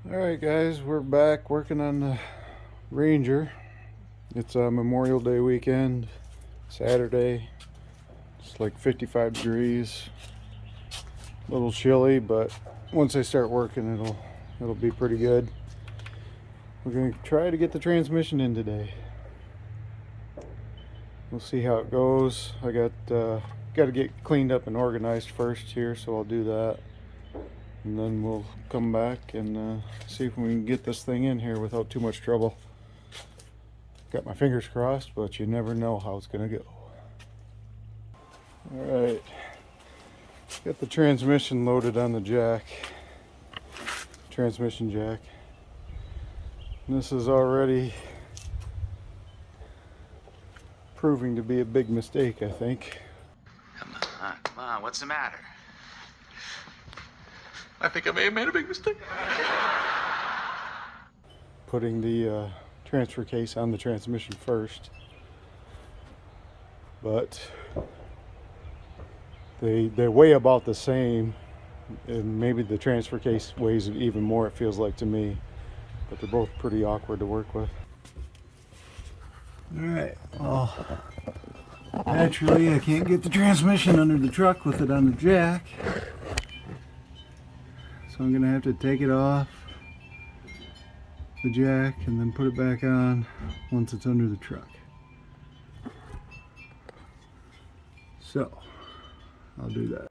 Alright guys, we're back working on the Ranger. It's a Memorial Day weekend, Saturday. It's like 55 degrees. A little chilly, but once I start working it'll be pretty good. We're going to try to get the transmission in today. We'll see how it goes. I got to get cleaned up and organized first here, so I'll do that. And then we'll come back and see if we can get this thing in here without too much trouble. Got my fingers crossed, but you never know how it's gonna go. Alright, got the transmission loaded on the jack. Transmission jack. And this is already proving to be a big mistake, I think. Come on, what's the matter? I think I may have made a big mistake. Putting the transfer case on the transmission first, but they weigh about the same, and maybe the transfer case weighs even more, it feels like to me, but they're both pretty awkward to work with. Alright, well, naturally I can't get the transmission under the truck with it on the jack. So I'm gonna have to take it off the jack and then put it back on once it's under the truck. So I'll do that.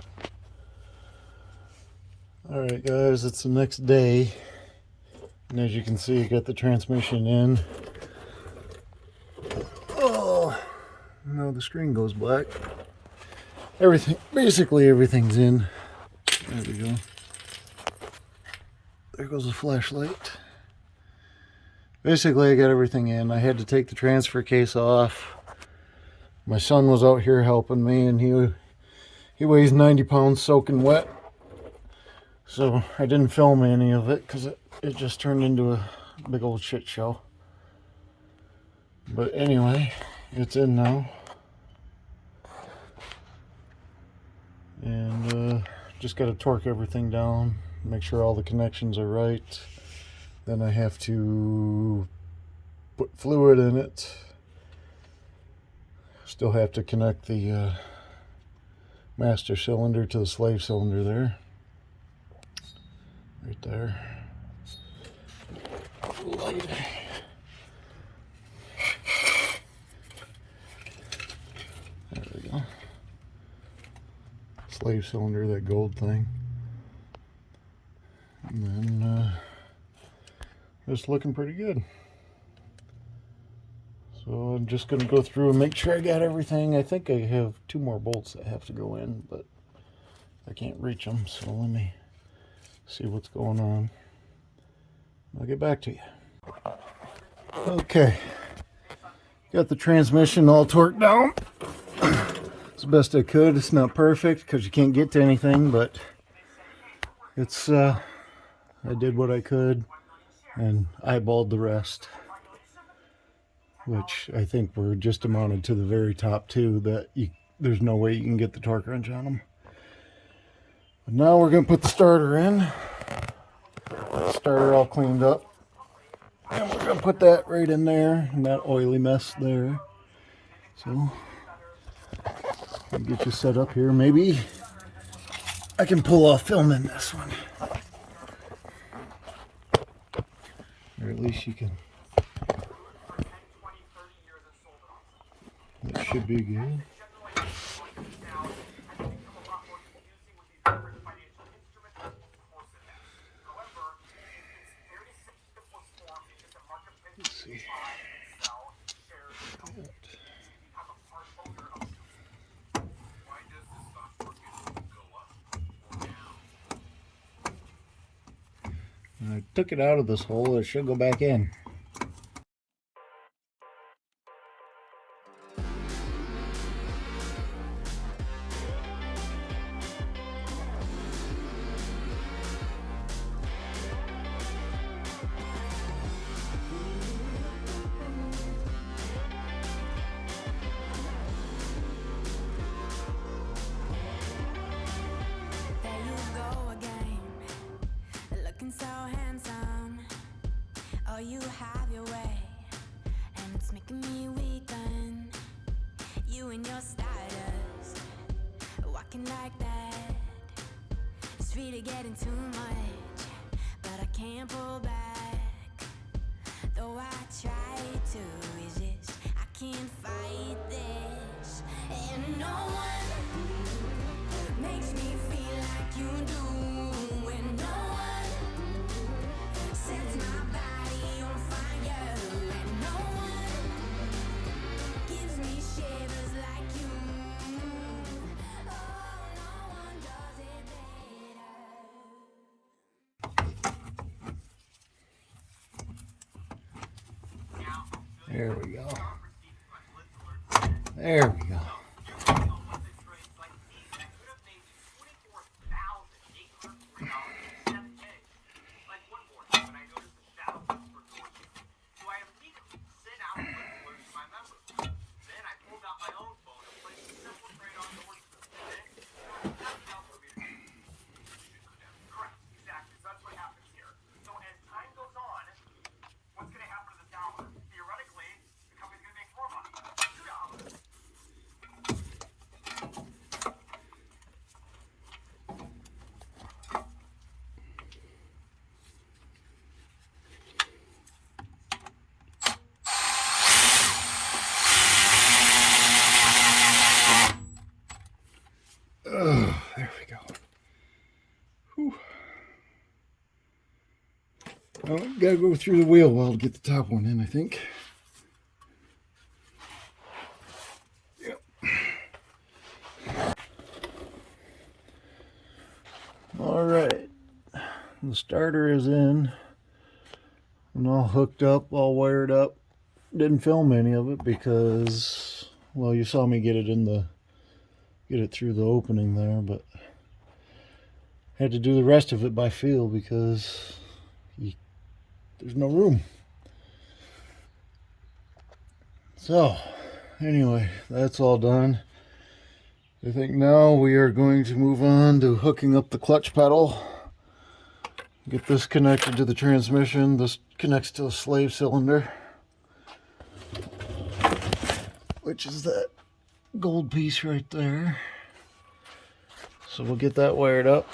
Alright guys, it's the next day, and as you can see, I got the transmission in. Oh no, the screen goes black. Basically everything's in. There we go. There goes the flashlight. Basically, I got everything in. I had to take the transfer case off. My son was out here helping me, and he weighs 90 pounds soaking wet. So I didn't film any of it because it just turned into a big old shit show. But anyway, it's in now. And just got to torque everything down. Make sure all the connections are right. Then I have to put fluid in it. Still have to connect the master cylinder to the slave cylinder there. Right there. Light. There we go. Slave cylinder, that gold thing. And then it's looking pretty good. So I'm just going to go through and make sure I got everything. I think I have 2 more bolts that have to go in, but I can't reach them. So let me see what's going on. I'll get back to you. Okay. Got the transmission all torqued down. As best I could. It's not perfect because you can't get to anything, but it's I did what I could and eyeballed the rest, which I think were just amounted to the very top 2 that there's no way you can get the torque wrench on them. But now we're going to put the starter in. Starter all cleaned up. And we're going to put that right in there, in that oily mess there. So, I'll get you set up here. Maybe I can pull off filming this one. Or at least you can. That should be good. Let's see. I took it out of this hole, it should go back in. There you go again, looking so handsome. feet are getting too much, but I can't pull back. Though I try to resist, I can't fight this. And no one makes me feel like you do. And no one sets my body on fire. And no one gives me shivers like you. Oh, no one does it better. There we go. There we go. There we go. Whew. Well, gotta go through the wheel well to get the top one in, I think. Yep. All right. The starter is in and all hooked up, all wired up. Didn't film any of it because, well, you saw me get it through the opening there, but had to do the rest of it by feel because there's no room. So anyway, that's all done. I think now we are going to move on to hooking up the clutch pedal. Get this connected to the transmission. This connects to the slave cylinder, which is that gold piece right there. So we'll get that wired up.